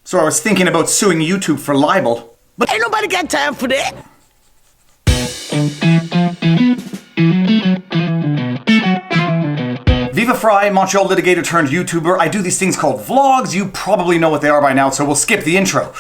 So I was thinking about suing YouTube for libel, but Ain't nobody got time for that. Viva Frei, Montreal litigator turned YouTuber. I do these things called vlogs. You probably know what they are by now, so we'll skip the intro.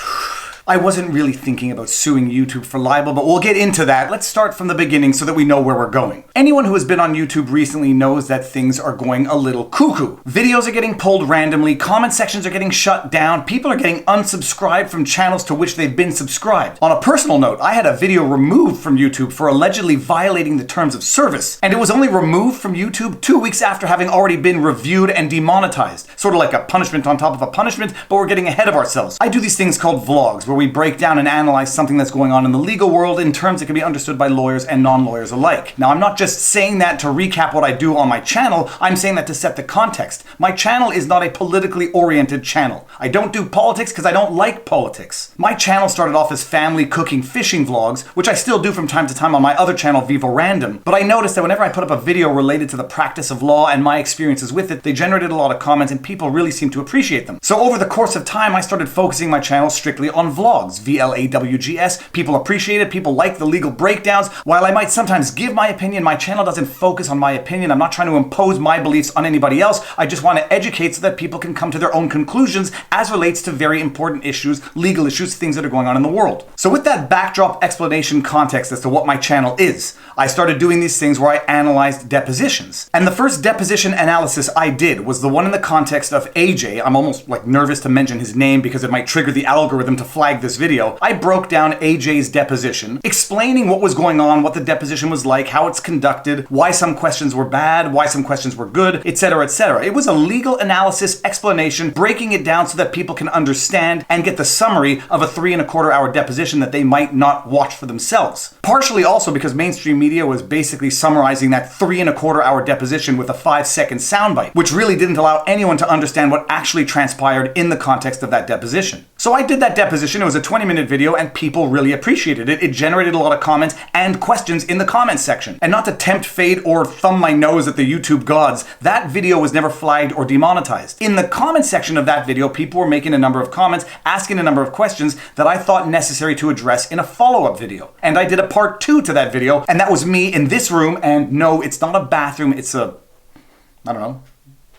I wasn't really thinking about suing YouTube for libel, but we'll get into that. Let's start from the beginning so that we know where we're going. Anyone who has been on YouTube recently knows that things are going a little cuckoo. Videos are getting pulled randomly, comment sections are getting shut down, people are getting unsubscribed from channels to which they've been subscribed. On a personal note, I had a video removed from YouTube for allegedly violating the terms of service, and it was only removed from YouTube 2 weeks after having already been reviewed and demonetized. Sort of like a punishment on top of a punishment, but we're getting ahead of ourselves. I do these things called vlogs, where we break down and analyze something that's going on in the legal world in terms that can be understood by lawyers and non-lawyers alike. Now, I'm not just saying that to recap what I do on my channel, I'm saying that to set the context. My channel is not a politically oriented channel. I don't do politics because I don't like politics. My channel started off as family cooking fishing vlogs, which I still do from time to time on my other channel, Viva Random. But I noticed that whenever I put up a video related to the practice of law and my experiences with it, they generated a lot of comments and people really seemed to appreciate them. So over the course of time, I started focusing my channel strictly on vlogs. VLAWGS. People appreciate it. People like the legal breakdowns. While I might sometimes give my opinion, my channel doesn't focus on my opinion. I'm not trying to impose my beliefs on anybody else. I just want to educate so that people can come to their own conclusions as relates to very important issues, legal issues, things that are going on in the world. So with that backdrop explanation context as to what my channel is, I started doing these things where I analyzed depositions. And the first deposition analysis I did was the one in the context of AJ. I'm almost like nervous to mention his name because it might trigger the algorithm to flag this video. I broke down AJ's deposition, explaining what was going on, what the deposition was like, how it's conducted, why some questions were bad, why some questions were good, etc., etc. It was a legal analysis explanation, breaking it down so that people can understand and get the summary of a 3¼ hour deposition that they might not watch for themselves. Partially also because mainstream media was basically summarizing that 3¼ hour deposition with a 5-second soundbite, which really didn't allow anyone to understand what actually transpired in the context of that deposition. So I did that deposition. It was a 20-minute video and people really appreciated it. It generated a lot of comments and questions in the comments section. And not to tempt fate or thumb my nose at the YouTube gods, that video was never flagged or demonetized. In the comment section of that video, people were making a number of comments, asking a number of questions that I thought necessary to address in a follow-up video. And I did a part 2 to that video, and that was me in this room, and no, it's not a bathroom, it's a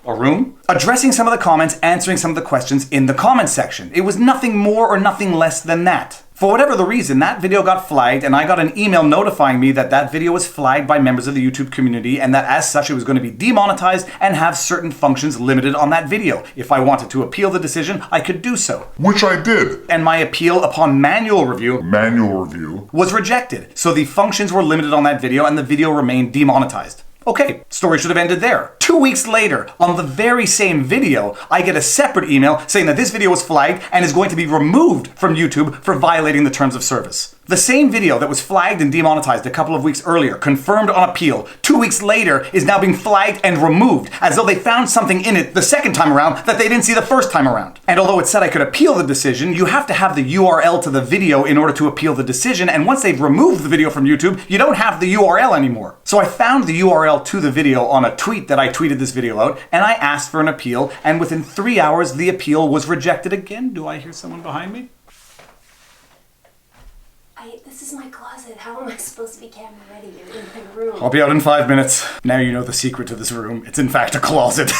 room, addressing some of the comments, answering some of the questions in the comment section. It was nothing more or nothing less than that. For whatever the reason, that video got flagged, and I got an email notifying me that that video was flagged by members of the YouTube community, and that as such it was going to be demonetized and have certain functions limited on that video. If I wanted to appeal the decision, I could do so. Which I did. And my appeal upon manual review was rejected. So the functions were limited on that video, and the video remained demonetized. Okay, story should have ended there. 2 weeks later, on the very same video, I get a separate email saying that this video was flagged and is going to be removed from YouTube for violating the terms of service. The same video that was flagged and demonetized a couple of weeks earlier, confirmed on appeal, 2 weeks later is now being flagged and removed, as though they found something in it the second time around that they didn't see the first time around. And although it said I could appeal the decision, you have to have the URL to the video in order to appeal the decision, and once they've removed the video from YouTube, you don't have the URL anymore. So I found the URL to the video on a tweet that I tweeted this video out, and I asked for an appeal, and within 3 hours the appeal was rejected again. Do I hear someone behind me? This is my closet. How am I supposed to be camera ready? You're in my room. I'll be out in 5 minutes. Now you know the secret to this room. It's in fact a closet.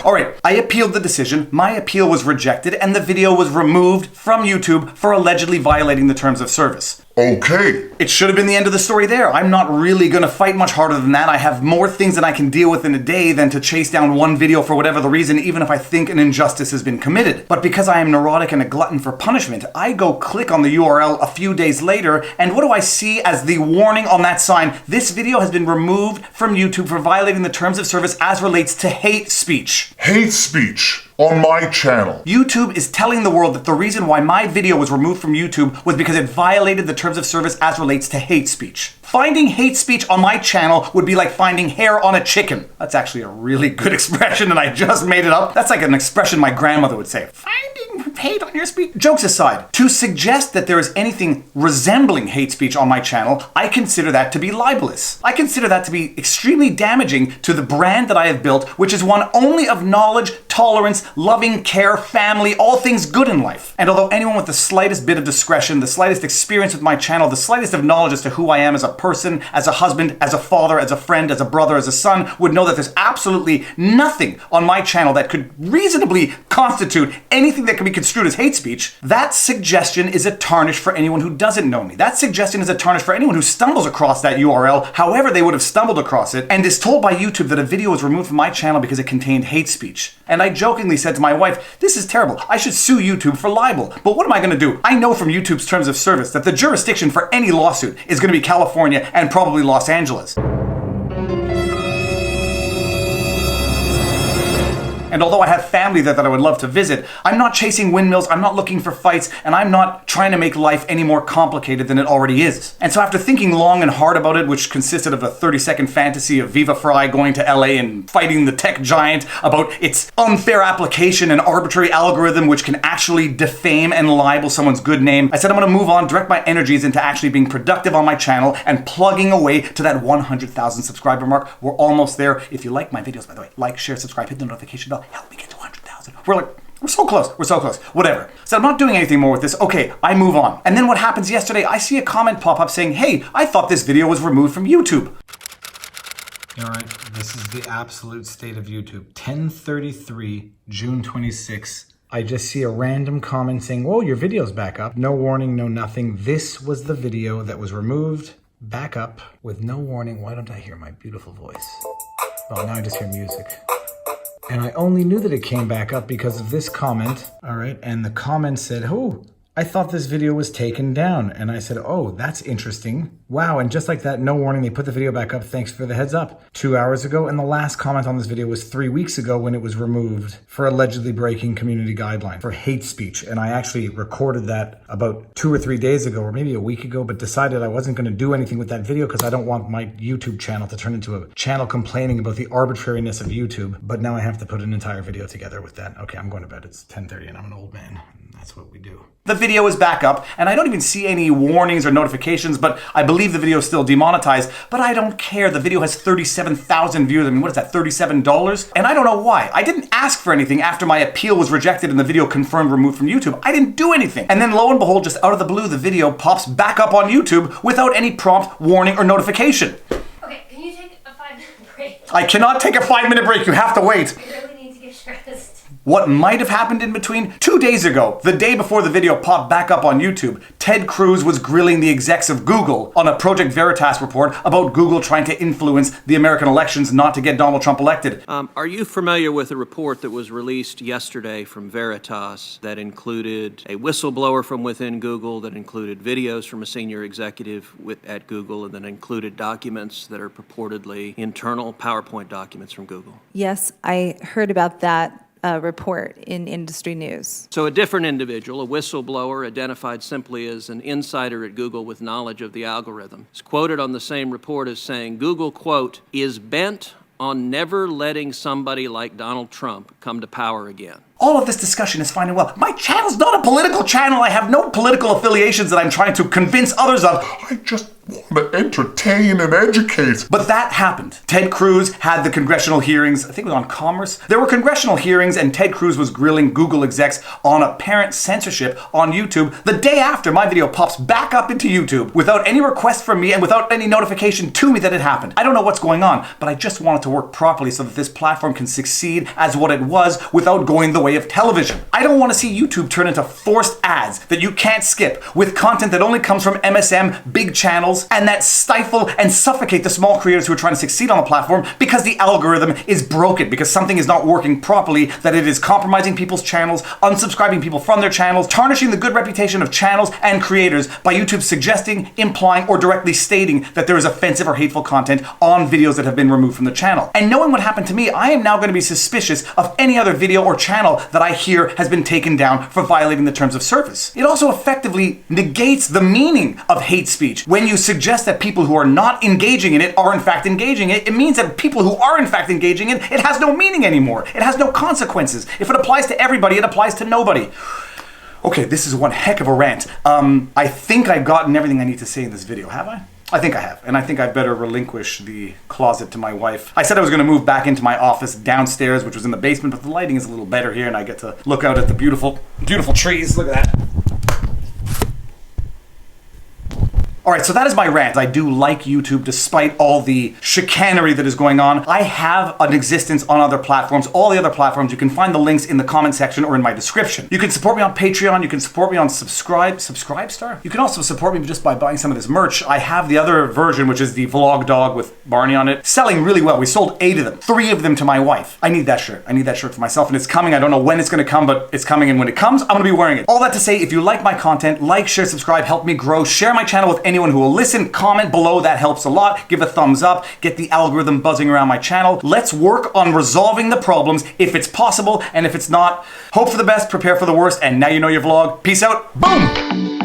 Alright, I appealed the decision, my appeal was rejected, and the video was removed from YouTube for allegedly violating the terms of service. Okay. It should have been the end of the story there. I'm not really going to fight much harder than that. I have more things that I can deal with in a day than to chase down one video for whatever the reason, even if I think an injustice has been committed. But because I am neurotic and a glutton for punishment, I go click on the URL a few days later, and what do I see as the warning on that sign? This video has been removed from YouTube for violating the terms of service as relates to hate speech. Hate speech on my channel. YouTube is telling the world that the reason why my video was removed from YouTube was because it violated the terms of service as relates to hate speech. Finding hate speech on my channel would be like finding hair on a chicken. That's actually a really good expression and I just made it up. That's like an expression my grandmother would say. Finding hate on your speech. Jokes aside, to suggest that there is anything resembling hate speech on my channel, I consider that to be libelous. I consider that to be extremely damaging to the brand that I have built, which is one only of knowledge, tolerance, loving care, family, all things good in life. And although anyone with the slightest bit of discretion, the slightest experience with my channel, the slightest of knowledge as to who I am as a person, as a husband, as a father, as a friend, as a brother, as a son, would know that there's absolutely nothing on my channel that could reasonably constitute anything that can be construed as hate speech, that suggestion is a tarnish for anyone who doesn't know me. That suggestion is a tarnish for anyone who stumbles across that URL, however they would have stumbled across it, and is told by YouTube that a video was removed from my channel because it contained hate speech. And I jokingly said to my wife, this is terrible. I should sue YouTube for libel. But what am I going to do? I know from YouTube's terms of service that the jurisdiction for any lawsuit is going to be California and probably Los Angeles. And although I have family there that I would love to visit, I'm not chasing windmills, I'm not looking for fights, and I'm not trying to make life any more complicated than it already is. And so after thinking long and hard about it, which consisted of a 30-second fantasy of Viva Frei going to LA and fighting the tech giant about its unfair application and arbitrary algorithm which can actually defame and libel someone's good name, I said I'm going to move on, direct my energies into actually being productive on my channel and plugging away to that 100,000 subscriber mark. We're almost there. If you like my videos, by the way, like, share, subscribe, hit the notification bell. Help me get to 100,000. We're so close. We're so close. Whatever. So I'm not doing anything more with this. Okay, I move on. And then what happens yesterday, I see a comment pop up saying, hey, I thought this video was removed from YouTube. All right, this is the absolute state of YouTube. 10:33, June 26th. I just see a random comment saying, whoa, your video's back up. No warning, no nothing. This was the video that was removed, back up, with no warning. Why don't I hear my beautiful voice? Well, now I just hear music. And I only knew that it came back up because of this comment. All right, and the comment said, oh, I thought this video was taken down. And I said, oh, that's interesting. Wow, and just like that, no warning, they put the video back up. Thanks for the heads up. 2 hours ago, and the last comment on this video was 3 weeks ago when it was removed for allegedly breaking community guidelines for hate speech. And I actually recorded that about 2 or 3 days ago, or maybe a week ago, but decided I wasn't gonna do anything with that video because I don't want my YouTube channel to turn into a channel complaining about the arbitrariness of YouTube. But now I have to put an entire video together with that. Okay, I'm going to bed. It's 10:30 and I'm an old man. That's what we do. The video is back up, and I don't even see any warnings or notifications, but I believe the video is still demonetized, but I don't care. The video has 37,000 views. I mean, what is that, $37? And I don't know why. I didn't ask for anything after my appeal was rejected and the video confirmed removed from YouTube. I didn't do anything. And then lo and behold, just out of the blue, the video pops back up on YouTube without any prompt, warning, or notification. Okay, can you take a 5-minute break? I cannot take a 5-minute break. You have to wait. I really need to get dressed. What might have happened in between? 2 days ago, the day before the video popped back up on YouTube, Ted Cruz was grilling the execs of Google on a Project Veritas report about Google trying to influence the American elections not to get Donald Trump elected. Are you familiar with a report that was released yesterday from Veritas that included a whistleblower from within Google, that included videos from a senior executive at Google, and that included documents that are purportedly internal PowerPoint documents from Google? Yes, I heard about that report in industry news. So a different individual, a whistleblower identified simply as an insider at Google with knowledge of the algorithm, is quoted on the same report as saying, Google, quote, is bent on never letting somebody like Donald Trump come to power again. All of this discussion is fine and well. My channel's not a political channel. I have no political affiliations that I'm trying to convince others of. I just want to entertain and educate. But that happened. Ted Cruz had the congressional hearings, I think it was on commerce. There were congressional hearings and Ted Cruz was grilling Google execs on apparent censorship on YouTube the day after my video pops back up into YouTube without any request from me and without any notification to me that it happened. I don't know what's going on, but I just want it to work properly so that this platform can succeed as what it was without going the way of television. I don't want to see YouTube turn into forced ads that you can't skip with content that only comes from MSM, big channels, and that stifle and suffocate the small creators who are trying to succeed on the platform because the algorithm is broken, because something is not working properly, that it is compromising people's channels, unsubscribing people from their channels, tarnishing the good reputation of channels and creators by YouTube suggesting, implying, or directly stating that there is offensive or hateful content on videos that have been removed from the channel. And knowing what happened to me, I am now going to be suspicious of any other video or channel that I hear has been taken down for violating the terms of service. It also effectively negates the meaning of hate speech. When you suggest that people who are not engaging in it are in fact engaging in it, it means that people who are in fact engaging in it, it has no meaning anymore. It has no consequences. If it applies to everybody, it applies to nobody. Okay, this is one heck of a rant. I think I've gotten everything I need to say in this video, have I? I think I have, and I think I better relinquish the closet to my wife. I said I was going to move back into my office downstairs, which was in the basement, but the lighting is a little better here, and I get to look out at the beautiful, beautiful trees. Look at that. All right, so that is my rant. I do like YouTube despite all the chicanery that is going on. I have an existence on other platforms. All the other platforms, you can find the links in the comment section or in my description. You can support me on Patreon. You can support me on Subscribestar. You can also support me just by buying some of this merch. I have the other version, which is the vlog dog with Barney on it, selling really well. We sold 8 of them, 3 of them to my wife. I need that shirt. I need that shirt for myself, and it's coming. I don't know when it's going to come, but it's coming, and when it comes, I'm going to be wearing it. All that to say, if you like my content, like, share, subscribe, help me grow. Share my channel with anyone who will listen. Comment below, that helps a lot. Give a thumbs up, get the algorithm buzzing around my channel. Let's work on resolving the problems if it's possible, and if it's not, hope for the best, prepare for the worst, and now you know your vlog. Peace out. Boom!